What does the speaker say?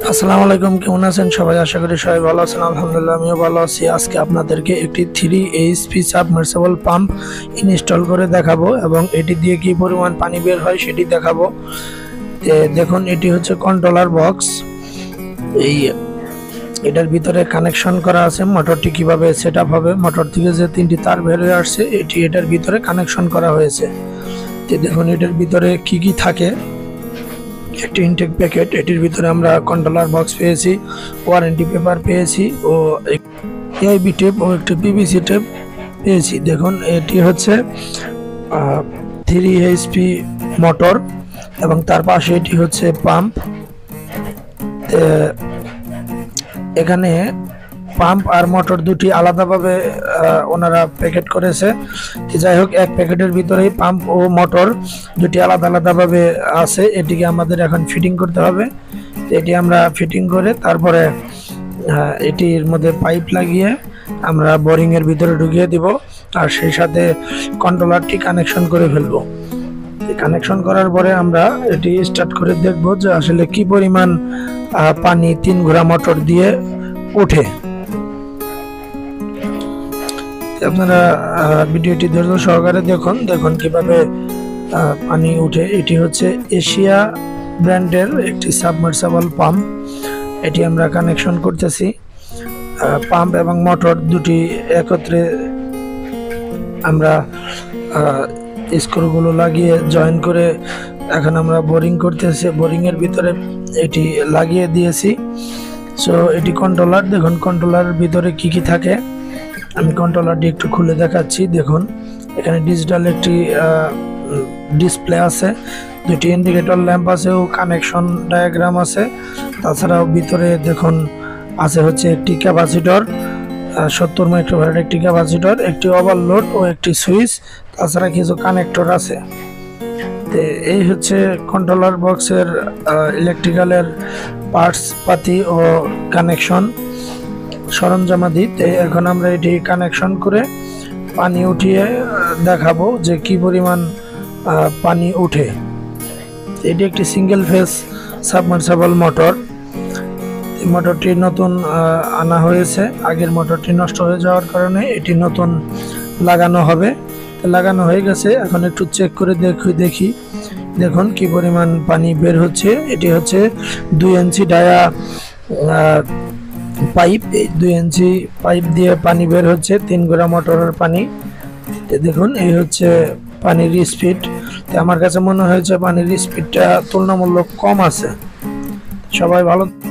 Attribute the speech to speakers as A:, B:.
A: আসসালামু আলাইকুম, কেমন আছেন সবাই? আশা করি সবাই ভালো আছেন। আলহামদুলিল্লাহ আমিও ভালো আছি। আজকে আপনাদেরকে একটি 3 HP সাবমার্সিবল পাম্প ইনস্টল করে দেখাবো এবং এটি দিয়ে কি পরিমাণ পানি বের হয় সেটি দেখাবো। দেখুন, এটি হচ্ছে কন্ট্রোলার বক্স। এটার ভিতরে কানেকশন করা আছে। মোটরটি কিভাবে সেটআপ হবে, মোটর থেকে যে 3টি তার বের হয়ে আসছে এটার ভিতরে কানেকশন করা হয়েছে। দেখুন এটার ভিতরে কি থাকে। একটি ইনটেক প্যাকেট, এটির ভিতরে আমরা কন্ট্রোলার বক্স পেয়েছি, ওয়ারেন্টি পেপার পেয়েছি ও এআইবি টেপ ও একটি পিভিসি টেপ পেয়েছি। দেখুন এটি হচ্ছে 3 HP মোটর এবং তার পাশে এটি হচ্ছে পাম্প। এখানে পাম্প আর মোটর দুটি আলাদাভাবে ওনারা প্যাকেট করেছে। যাই হোক, এক প্যাকেটের ভিতরেই পাম্প ও মোটর দুটি আলাদাভাবে আছে। এটিকে আমাদের এখন ফিটিং করতে হবে। এটি আমরা ফিটিং করে তারপরে এটির মধ্যে পাইপ লাগিয়ে আমরা বোরিং এর ভিতরে ঢুকিয়ে দিব আর সেই সাথে কন্ট্রোলারটি কানেকশন করে ফেলবো। কানেকশন করার পরে আমরা এটি স্টার্ট করে দেখব যে আসলে কি পরিমাণ পানি 3 ঘোড়া মোটর দিয়ে ওঠে। আপনারা ভিডিওটি ধৈর্য সহকারে দেখুন কিভাবে পানি উঠে। এটি হচ্ছে এশিয়া ব্র্যান্ডের একটি সাবমার্সিবল পাম্প। এটি আমরা কানেকশন করতেছি। পাম্প এবং মোটর দুটি একত্রে আমরা স্ক্রুগুলো লাগিয়ে জয়েন করে এখন আমরা বোরিং করতেছি। বোরিং এর ভিতরে এটি লাগিয়ে দিয়েছি। সো এটি কন্ট্রোলার। দেখুন কন্ট্রোলারের ভিতরে কি থাকে। আমি কন্ট্রোলারটি একটু খুলে দেখাচ্ছি। দেখুন এখানে ডিজিটাল একটি ডিসপ্লে আছে, দুটি ইন্ডিকেটর ল্যাম্প আছে ও কানেকশন ডায়াগ্রাম আছে। তাছাড়াও ভিতরে দেখুন আছে হচ্ছে একটি ক্যাপাসিটর, 70 মাইক্রোফ্যারাড একটি ক্যাপাসিটর, একটি ওভারলোড ও একটি সুইচ, তাছাড়া কিছু কানেক্টর আছে। এই হচ্ছে কন্ট্রোলার বক্সের ইলেকট্রিক্যালের পার্টস পাতি ও কানেকশন সরঞ্জামাদি। এখন আমরা এটি কানেকশন করে পানি উঠিয়ে দেখাবো যে কি পরিমাণ পানি উঠে। এটি একটি সিঙ্গেল ফেজ সাবমার্সিবল মোটর। এই মোটরটি নতুন আনা হয়েছে, আগের মোটরটি নষ্ট হয়ে যাওয়ার কারণে এটি নতুন লাগানো হবে। লাগানো হয়ে গেছে, এখন একটু চেক করে দেখি। দেখুন কি পরিমাণ পানি বের হচ্ছে। এটি হচ্ছে 2 ইঞ্চি ডায়া পাইপ। এই 2 ইঞ্চি পাইপ দিয়ে পানি বের হচ্ছে 3 ঘোড়া মোটরের পানি। দেখুন এই হচ্ছে পানির স্পিড। আমার কাছে মনে হয়েছে পানির স্পিডটা তুলনামূলক কম আছে। সবাই ভালো।